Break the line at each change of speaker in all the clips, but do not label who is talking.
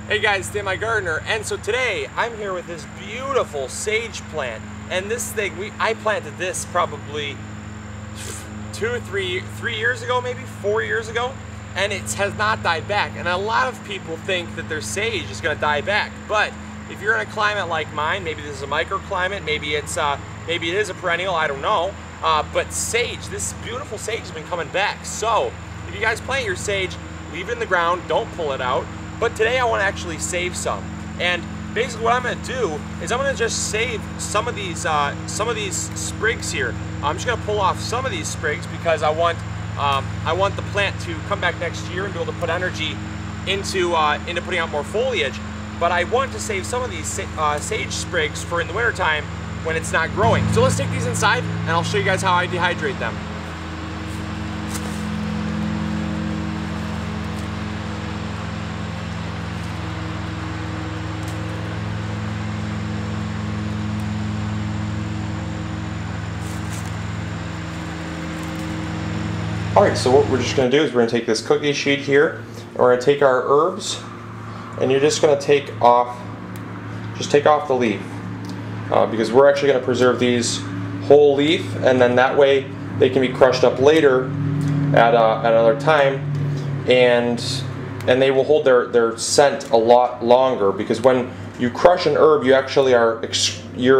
Hey guys, it's MIgardener, and so today I'm here with this beautiful sage plant. And this thing, I planted this probably 3 years ago, maybe 4 years ago, and it has not died back. And a lot of people think that their sage is going to die back, but if you're in a climate like mine, maybe this is a microclimate, maybe it is a perennial, I don't know. But sage, this beautiful sage has been coming back. So if you guys plant your sage, leave it in the ground, don't pull it out. But today I want to actually save some, and basically what I'm going to do is I'm going to just save some of these sprigs here. I'm just going to pull off some of these sprigs because I want the plant to come back next year and be able to put energy into putting out more foliage. But I want to save some of these sage sprigs for in the wintertime when it's not growing. So let's take these inside and I'll show you guys how I dehydrate them. Alright, so what we're just going to do is we're going to take this cookie sheet here, and we're going to take our herbs, and you're just going to take off the leaf, because we're actually going to preserve these whole leaf, and then that way they can be crushed up later at another time, and they will hold their scent a lot longer, because when you crush an herb, you're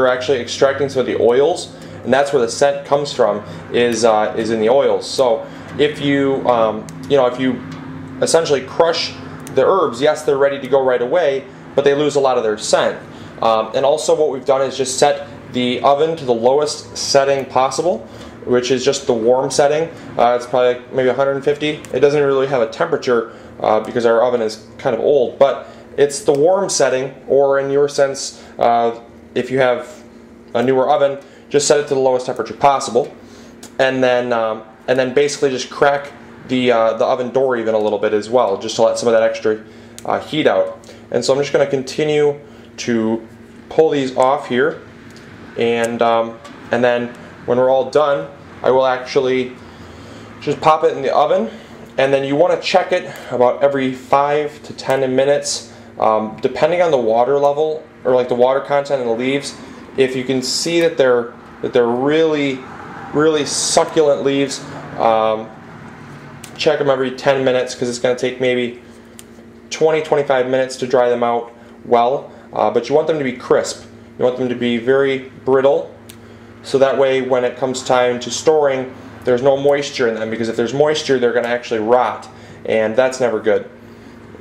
actually extracting some of the oils, and that's where the scent comes from, is in the oils. So if you essentially crush the herbs, yes, they're ready to go right away, but they lose a lot of their scent. And also what we've done is just set the oven to the lowest setting possible, which is just the warm setting. It's probably like maybe 150. It doesn't really have a temperature because our oven is kind of old, but it's the warm setting, or in your sense, if you have a newer oven, just set it to the lowest temperature possible, and then basically just crack the oven door even a little bit as well, just to let some of that extra heat out. And so I'm just going to continue to pull these off here, and then when we're all done, I will actually just pop it in the oven, and then you want to check it about every 5 to 10 minutes, depending on the water level, or like the water content in the leaves. If you can see that they're really succulent leaves, check them every 10 minutes because it's going to take maybe 20-25 minutes to dry them out well, but you want them to be crisp. You want them to be very brittle, so that way when it comes time to storing, there's no moisture in them, because if there's moisture, they're going to actually rot, and that's never good.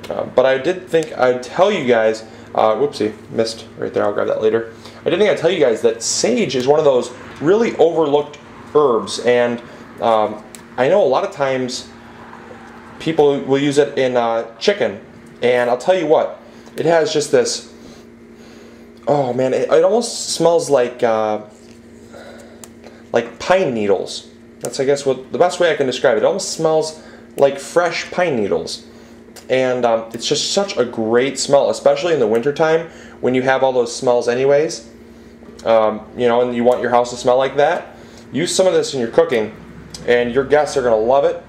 But I did think I'd tell you guys, whoopsie, missed right there, I'll grab that later. I did think I'd tell you guys that sage is one of those really overlooked herbs, and I know a lot of times people will use it in chicken, and I'll tell you what, it has just this, oh man, it almost smells like pine needles. That's, I guess, what the best way I can describe it. It almost smells like fresh pine needles, and it's just such a great smell, especially in the wintertime when you have all those smells anyways, and you want your house to smell like that. Use some of this in your cooking, and your guests are going to love it,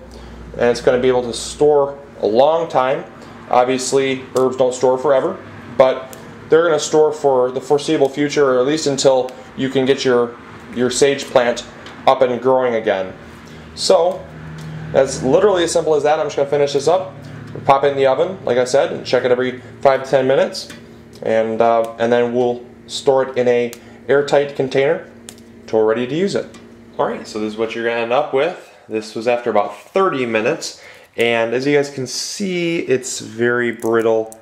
and it's going to be able to store a long time. Obviously, herbs don't store forever, but they're going to store for the foreseeable future, or at least until you can get your sage plant up and growing again. So, that's literally as simple as that. I'm just going to finish this up, pop it in the oven, like I said, and check it every 5 to 10 minutes, and then we'll store it in a airtight container until we're ready to use it. Alright, so this is what you're going to end up with. This was after about 30 minutes, and as you guys can see, it's very brittle,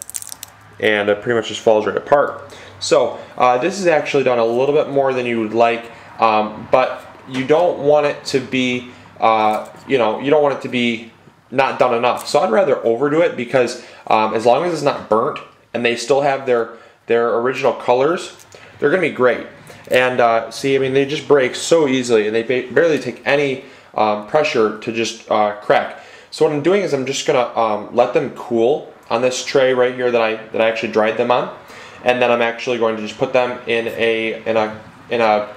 and it pretty much just falls right apart. So this is actually done a little bit more than you would like, but you don't want it to be, you don't want it to be not done enough. So I'd rather overdo it, because as long as it's not burnt and they still have their original colors, they're going to be great. And see, I mean, they just break so easily, and they barely take any pressure to just crack. So what I'm doing is I'm just going to let them cool on this tray right here that I actually dried them on, and then I'm actually going to just put them in a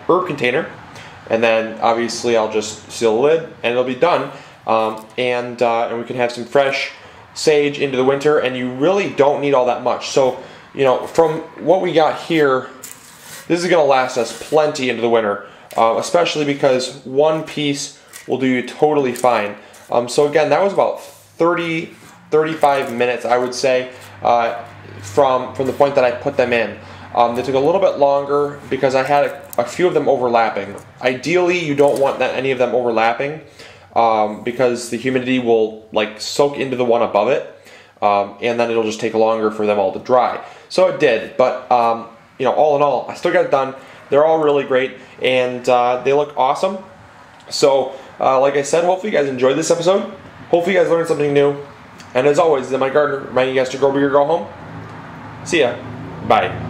herb container, and then obviously I'll just seal the lid and it'll be done, and we can have some fresh sage into the winter, and you really don't need all that much. So, you know, from what we got here, this is going to last us plenty into the winter, especially because one piece will do you totally fine. So again, that was about 35 minutes, I would say, from the point that I put them in. They took a little bit longer because I had a few of them overlapping. Ideally, you don't want any of them overlapping because the humidity will like soak into the one above it, and then it'll just take longer for them all to dry. So it did, but you know, all in all, I still got it done. They're all really great, and they look awesome. So, like I said, hopefully you guys enjoyed this episode. Hopefully you guys learned something new. And as always, MIgardener reminding you guys to grow big or go home. See ya. Bye.